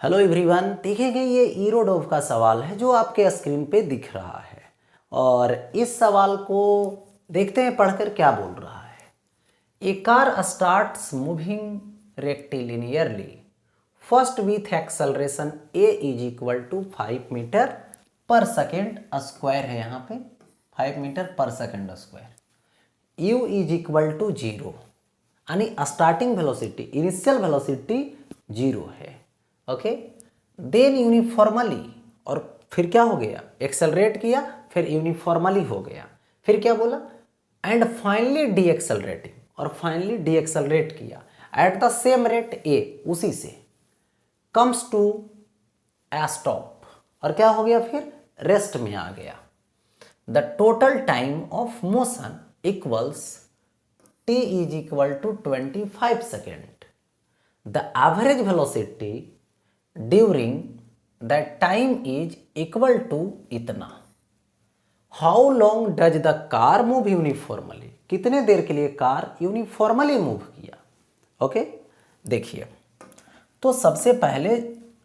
Hello everyone, देखेंगे ये ईरोडोव का सवाल है जो आपके स्क्रीन पे दिख रहा है। और इस सवाल को देखते हैं पढ़कर क्या बोल रहा है। A car starts moving rectilinearly first with acceleration a is equal to 5 metre per second square है। यहाँ पे 5 metre per second square. U is equal to 0 यानी स्टार्टिंग वेलोसिटी इनिशियल वेलोसिटी 0 है। ओके, देन यूनिफॉर्मली, और फिर क्या हो गया, एक्सेलरेट किया, फिर यूनिफॉर्मली हो गया, फिर क्या बोला, एंड फाइनली डी एक्सेलरेटिंग, और फाइनली डी एक्सेलरेट किया at the same rate A, उसी से कम्स टू ए स्टॉप, और क्या हो गया, फिर रेस्ट में आ गया। The total time of motion equals t is equal to 25 second. The average velocity during that time is equal to इतना। How long does the car move uniformly? कितने देर के लिए कार यूनिफॉर्मली मूव किया। Okay, देखिए, तो सबसे पहले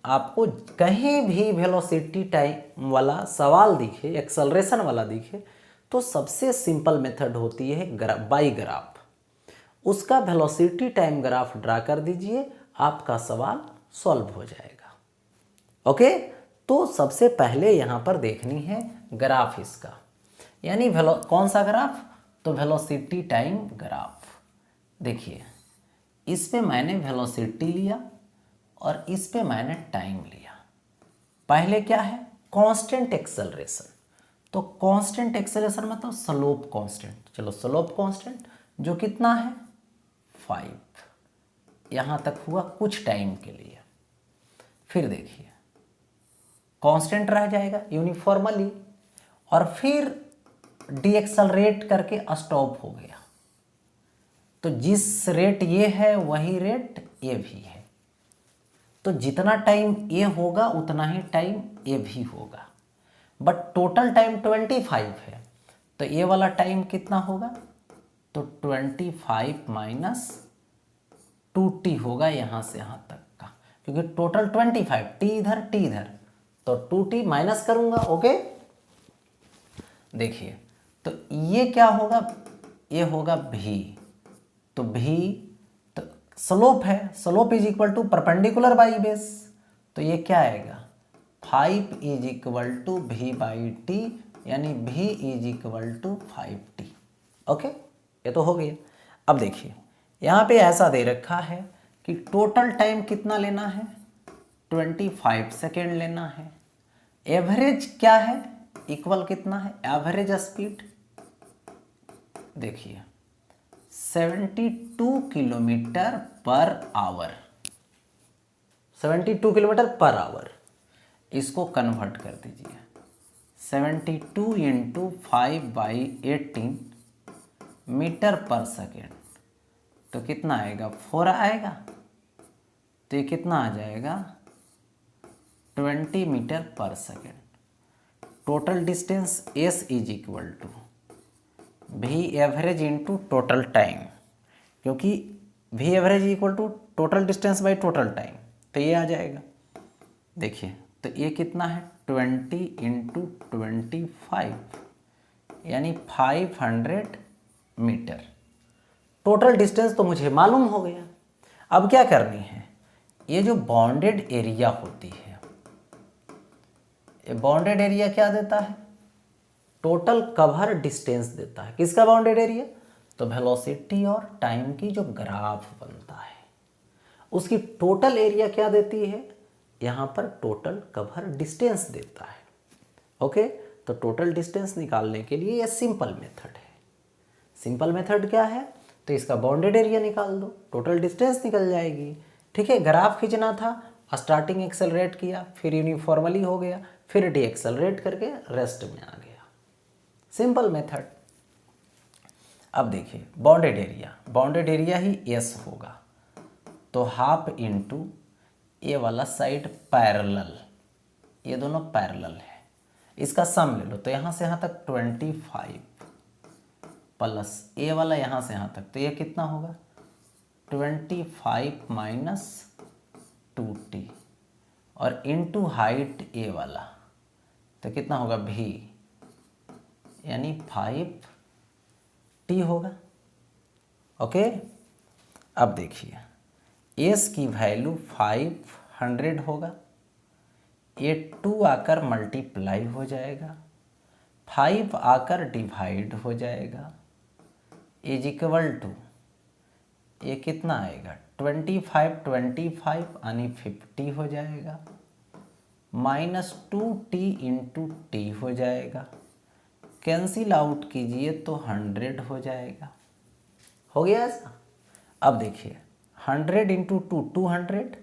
आपको कहीं भी वेलोसिटी टाइम वाला सवाल दिखे, एक्सेलरेशन वाला दिखे, तो सबसे सिंपल मेथड होती है बाई ग्राफ। उसका वेलोसिटी टाइम ग्राफ ड्रा कर दीजिए, आपका सवाल सॉल्व हो जाएगा। ओके, तो सबसे पहले यहाँ पर देखनी है ग्राफ इसका, यानी कौन सा ग्राफ, तो वेलोसिटी टाइम ग्राफ। देखिए, इस पे मैंने वेलोसिटी लिया और इस पे मैंने टाइम लिया। पहले क्या है, कांस्टेंट एक्सेलरेशन, तो कांस्टेंट एक्सेलरेशन मतलब स्लोप कांस्टेंट। चलो, स्लोप कांस्टेंट जो कितना है 5, यहाँ तक हुआ कुछ टाइम के लिए। फिर देखिए, कांस्टेंट रह जाएगा यूनिफॉर्मली, और फिर डी एक्सेलरेट करके स्टॉप हो गया। तो जिस रेट ये है वही रेट ये भी है, तो जितना टाइम ये होगा उतना ही टाइम ये भी होगा। बट टोटल टाइम 25 है, तो ये वाला टाइम कितना होगा, तो 25 माइनस 2t होगा यहाँ से यहाँ तक का, क्योंकि टोटल 25, t इधर t इधर, तो 2t माइनस करूँगा। ओके, देखिए, तो ये क्या होगा, ये होगा v, तो v तो स्लोप है, slope is equal to perpendicular by base, तो ये क्या आएगा 5 is equal to v by t, यानी v is equal to 5t। Okay, ये तो हो गया। अब देखिए, यहाँ पे ऐसा दे रखा है कि टोटल टाइम कितना लेना है, 25 सेकेंड लेना है। एवरेज क्या है, इक्वल कितना है, एवरेज स्पीड देखिए 72 kilometre per hour, 72 kilometre per hour. इसको कन्वर्ट कर दीजिए, 72 इंटू 5/18 मीटर पर सेकेंड, तो कितना आएगा 4 आएगा, तो ये कितना आ जाएगा 20 metre per second. Total distance s is equal to v average into total time, क्योंकि v average equal to total distance by total time, तो ये आ जाएगा। देखिए, तो ये कितना है 20 इंटू 25, यानी 500 मीटर। टोटल डिस्टेंस तो मुझे मालूम हो गया। अब क्या करनी है, ये जो बाउंडेड एरिया होती है, ये बाउंडेड एरिया क्या देता है, टोटल कवर डिस्टेंस देता है। किसका बाउंडेड एरिया, तो वेलोसिटी और टाइम की जो ग्राफ बनता है उसकी टोटल एरिया क्या देती है, यहाँ पर टोटल कवर डिस्टेंस देता है। ओके, तो टोटल डिस्टेंस निकालने के लिए ये सिंपल मेथड है। सिंपल मेथड क्या है, तो इसका बाउंडेड एरिया निकाल दो, टोटल डिस्टेंस निकल जाएगी। ठीक है, ग्राफ खींचना था, स्टार्टिंग एक्सेलरेट किया, फिर यूनिफॉर्मली हो गया, फिर डी एक्सेलरेट करके रेस्ट में आ गया। Simple method. अब देखिए, बाउंडेड एरिया ही एस होगा, तो हाफ इंटू ये वाला साइड पैरेलल, ये दोनों पैरेलल है, इसका सम ले लो, तो यहाँ से यहाँ तक 25 प्लस ए वाला यहाँ से यहाँ तक, तो ये कितना होगा 25 माइनस 2t, और इनटू हाइट ए वाला, तो कितना होगा भी, यानी 5t होगा। ओके, अब देखिए एस की वैल्यू 500 होगा, ये 2 आकर मल्टीप्लाई हो जाएगा, 5 आकर डिवाइड हो जाएगा, इज इक्वल टू ये कितना आएगा 25 यानी 50 हो जाएगा, -2t इंटू टी हो जाएगा, कैंसिल आउट कीजिए तो 100 हो जाएगा। हो गया ऐसा। अब देखिए 100 इंटू 2 200,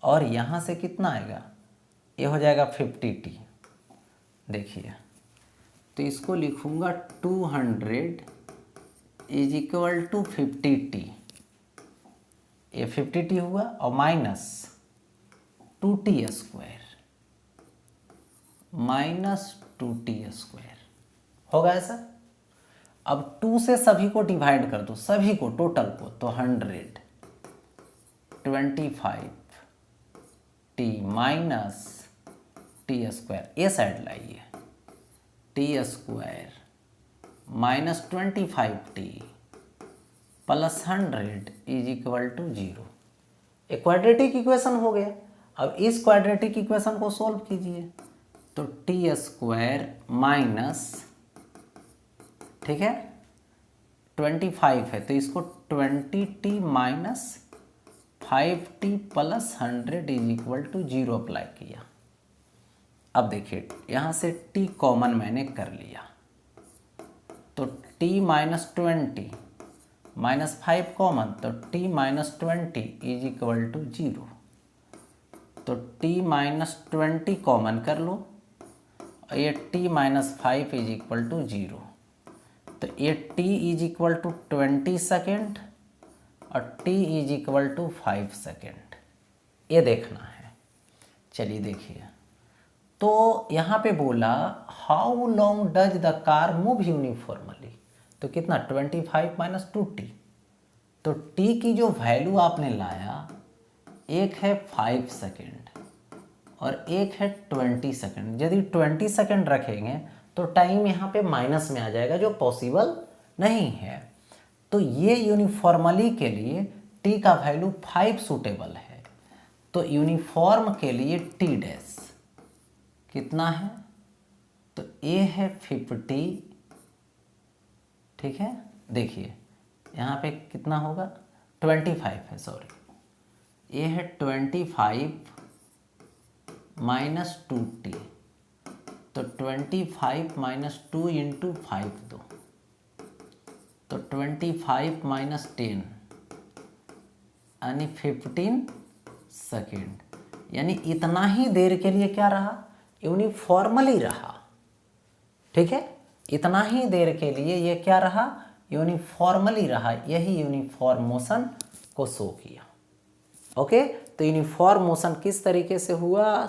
और यहाँ से कितना आएगा, ये हो जाएगा 50t। देखिए तो इसको लिखूँगा 200 इज इक्वल टू 50t, ये 50t हुआ, और माइनस 2t स्क्वायर, होगा ऐसा। अब 2 से सभी को डिवाइड कर दो, सभी को टोटल को, तो 125t माइनस टी स्क्वायर, ये साइड लाइए, t square minus 25t plus 100 is equal to 0। एक क्वाड्रेटिक इक्वेशन हो गया। अब इस क्वाड्रेटिक इक्वेशन को सॉल्व कीजिए, तो टी स्क्वायर माइनस, ठीक है 25 है तो इसको 20t minus 5t plus 100 is equal to 0 apply किया। अब देखिए यहाँ से t कॉमन मैंने कर लिया, तो t माइनस 20 माइनस 5 कॉमन, तो t minus 20 is equal to 0। तो t माइनस 20 कॉमन कर लो, और ये t minus 5 is equal to 0। तो ये t is equal to 20 second और t is equal to 5 second, ये देखना है। चलिए देखिए, तो यहाँ पे बोला how long does the car move uniformly, तो कितना 25 माइनस 2t, तो t की जो वैल्यू आपने लाया, एक है 5 सेकेंड और एक है 20 सेकेंड। यदि 20 सेकेंड रखेंगे तो टाइम यहाँ पे माइनस में आ जाएगा, जो पॉसिबल नहीं है। तो ये यूनिफॉर्मली के लिए t का वैल्यू 5 सूटेबल है, तो यूनिफॉर्म के लिए t डैश कितना है, तो a है 50, ठीक है। देखिए यहाँ पे कितना होगा 25 है, सॉरी ये है 25 माइनस 2t, तो 25 माइनस 2 इंटू 5 दो, तो 25 माइनस 10 यानी 15 सेकेंड, यानी इतना ही देर के लिए क्या रहा, यूनिफॉर्मली रहा, ठीक है। इतना ही देर के लिए ये क्या रहा, यूनिफॉर्मली रहा, यही यूनिफॉर्म मोशन को शो किया। ओके, तो यूनिफॉर्म मोशन किस तरीके से हुआ।